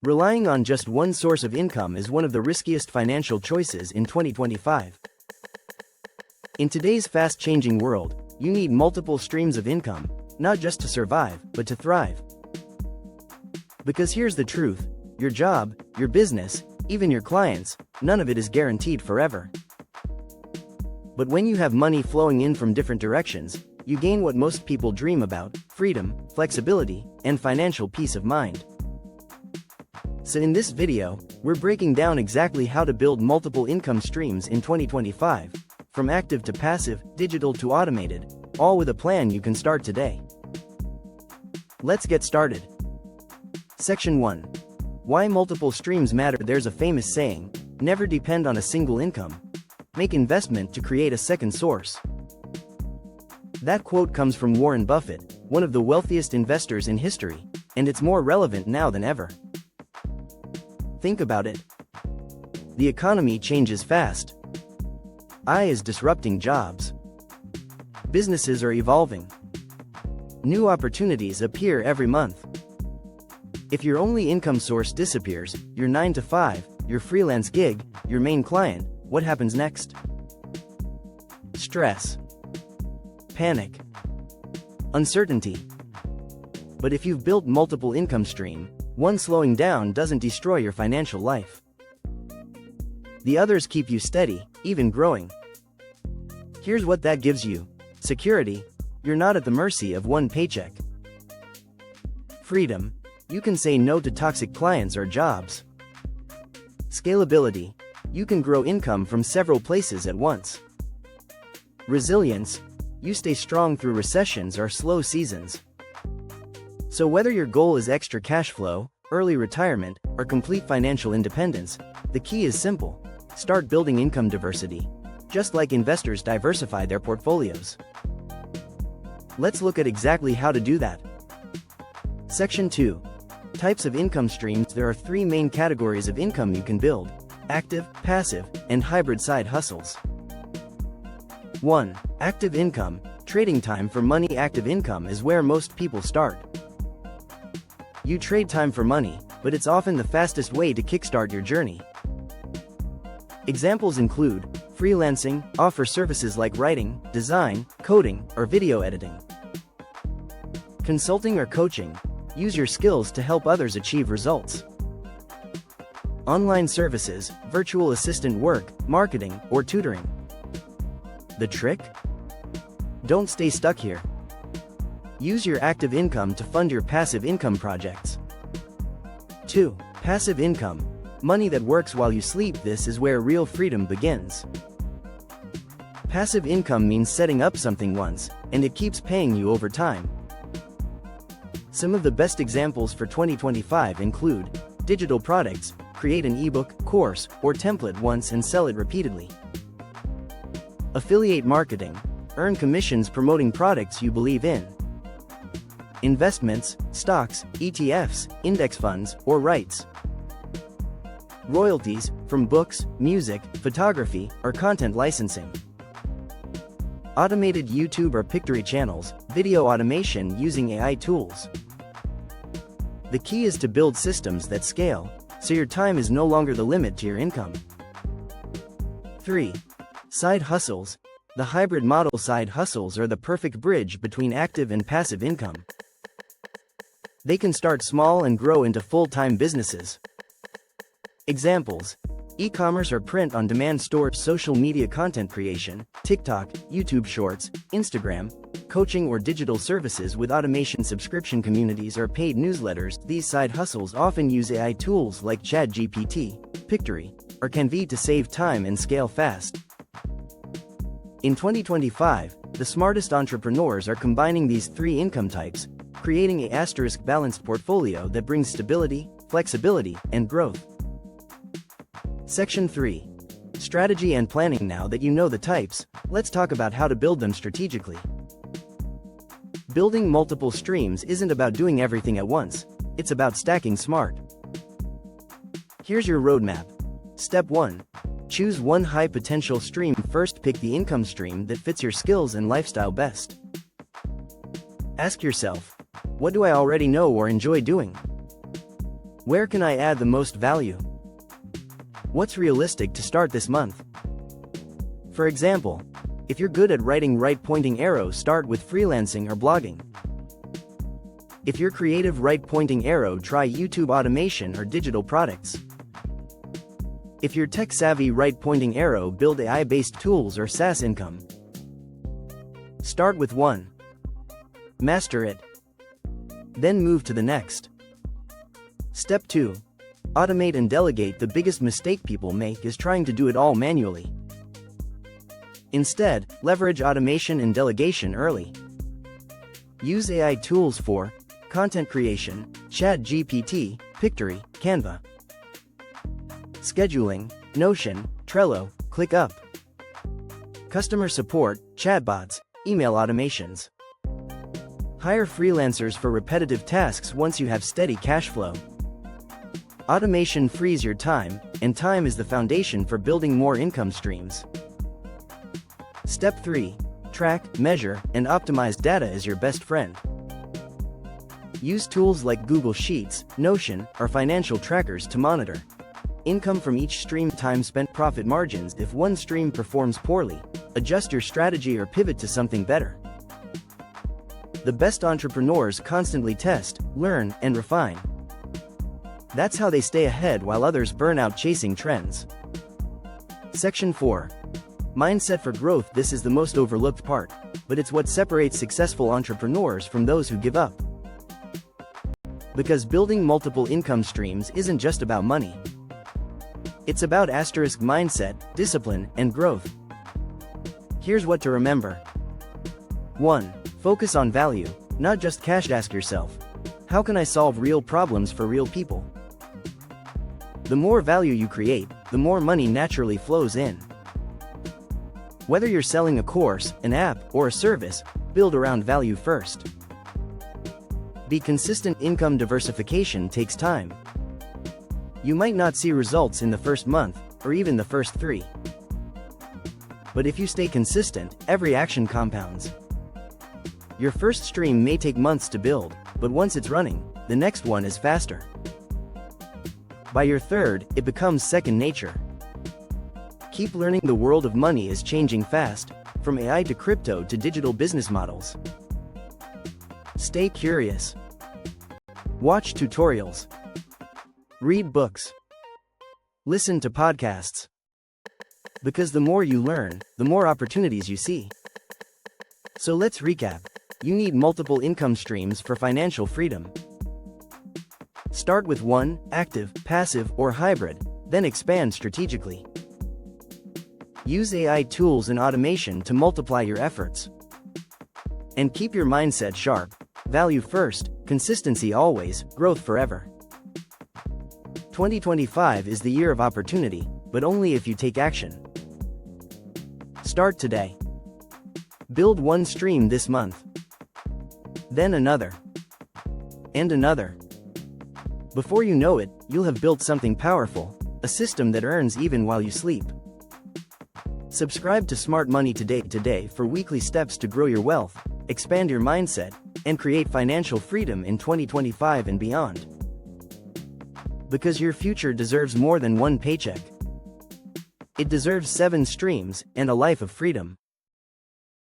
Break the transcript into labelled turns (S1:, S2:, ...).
S1: Relying on just one source of income is one of the riskiest financial choices in 2025. In today's fast-changing world, you need multiple streams of income, not just to survive, but to thrive. Because here's the truth, your job, your business, even your clients, none of it is guaranteed forever. But when you have money flowing in from different directions, you gain what most people dream about: freedom, flexibility, and financial peace of mind. So in this video, we're breaking down exactly how to build multiple income streams in 2025, from active to passive, digital to automated, all with a plan you can start today. Let's get started. Section 1. Why multiple streams matter. There's a famous saying, never depend on a single income. Make investment to create a second source. That quote comes from Warren Buffett, one of the wealthiest investors in history, and it's more relevant now than ever. Think about it. The economy changes fast. AI is disrupting jobs. Businesses are evolving. New opportunities appear every month. If your only income source disappears, your 9 to 5, your freelance gig, your main client, what happens next? Stress. Panic. Uncertainty. But if you've built multiple income streams, one slowing down doesn't destroy your financial life. The others keep you steady, even growing. Here's what that gives you. Security. You're not at the mercy of one paycheck. Freedom. You can say no to toxic clients or jobs. Scalability. You can grow income from several places at once. Resilience. You stay strong through recessions or slow seasons. So whether your goal is extra cash flow, early retirement, or complete financial independence, the key is simple. Start building income diversity, just like investors diversify their portfolios. Let's look at exactly how to do that. Section 2. Types of income streams. There are three main categories of income you can build: active, passive, and hybrid side hustles. 1. Active income. Trading time for money. Active income is where most people start. You trade time for money, but it's often the fastest way to kickstart your journey. Examples include freelancing, offer services like writing, design, coding, or video editing. Consulting or coaching, use your skills to help others achieve results. Online services, virtual assistant work, marketing, or tutoring. The trick? Don't stay stuck here. Use your active income to fund your passive income projects. 2. Passive income. Money that works while you sleep. This is where real freedom begins. Passive income means setting up something once, and it keeps paying you over time. Some of the best examples for 2025 include digital products. Create an ebook, course, or template once and sell it repeatedly. Affiliate marketing. Earn commissions promoting products you believe in. Investments, stocks, ETFs, index funds, or rights. Royalties, from books, music, photography, or content licensing. Automated YouTube or Pictory channels, video automation using AI tools. The key is to build systems that scale, so your time is no longer the limit to your income. 3. Side hustles. The hybrid model. Side hustles are the perfect bridge between active and passive income. They can start small and grow into full-time businesses. Examples: e-commerce or print-on-demand stores, social media content creation, TikTok, YouTube Shorts, Instagram, coaching or digital services with automation, subscription communities, or paid newsletters. These side hustles often use AI tools like ChatGPT, Pictory, or Canva to save time and scale fast. In 2025, the smartest entrepreneurs are combining these three income types, creating a balanced portfolio that brings stability, flexibility, and growth. Section 3. Strategy and planning. Now that you know the types, let's talk about how to build them strategically. Building multiple streams isn't about doing everything at once, it's about stacking smart. Here's your roadmap. Step 1. Choose one high-potential stream. First, pick the income stream that fits your skills and lifestyle best. Ask yourself, what do I already know or enjoy doing? Where can I add the most value? What's realistic to start this month? For example, if you're good at writing right-pointing arrows, start with freelancing or blogging. If you're creative right-pointing arrow, try YouTube automation or digital products. If you're tech-savvy right-pointing arrow, build AI-based tools or SaaS income. Start with one. Master it. Then move to the next. Step 2. Automate and delegate. The biggest mistake people make is trying to do it all manually. Instead, leverage automation and delegation early. Use AI tools for content creation, ChatGPT, Pictory, Canva. Scheduling, Notion, Trello, ClickUp. Customer support, chatbots, email automations. Hire freelancers for repetitive tasks once you have steady cash flow. Automation frees your time, and time is the foundation for building more income streams. Step 3. Track, measure, and optimize. Data is your best friend. Use tools like Google Sheets, Notion, or financial trackers to monitor income from each stream, time spent, profit margins. If one stream performs poorly, adjust your strategy or pivot to something better. The best entrepreneurs constantly test, learn, and refine. That's how they stay ahead while others burn out chasing trends. Section 4. Mindset for growth. This is the most overlooked part, but it's what separates successful entrepreneurs from those who give up. Because building multiple income streams isn't just about money. It's about mindset, discipline, and growth. Here's what to remember. 1. Focus on value, not just cash. Ask yourself, how can I solve real problems for real people? The more value you create, the more money naturally flows in. Whether you're selling a course, an app, or a service, build around value first. Be consistent. Income diversification takes time. You might not see results in the first month, or even the first 3. But if you stay consistent, every action compounds. Your first stream may take months to build, but once it's running, the next one is faster. By your third, it becomes second nature. Keep learning. The world of money is changing fast, from AI to crypto to digital business models. Stay curious. Watch tutorials. Read books. Listen to podcasts. Because the more you learn, the more opportunities you see. So let's recap. You need multiple income streams for financial freedom. Start with one, active, passive, or hybrid, then expand strategically. Use AI tools and automation to multiply your efforts. And keep your mindset sharp. Value first, consistency always, growth forever. 2025 is the year of opportunity, but only if you take action. Start today. Build one stream this month. Then another. And another. Before you know it, you'll have built something powerful, a system that earns even while you sleep. Subscribe to Smart Money today for weekly steps to grow your wealth, expand your mindset, and create financial freedom in 2025 and beyond. Because your future deserves more than one paycheck. It deserves 7 streams and a life of freedom.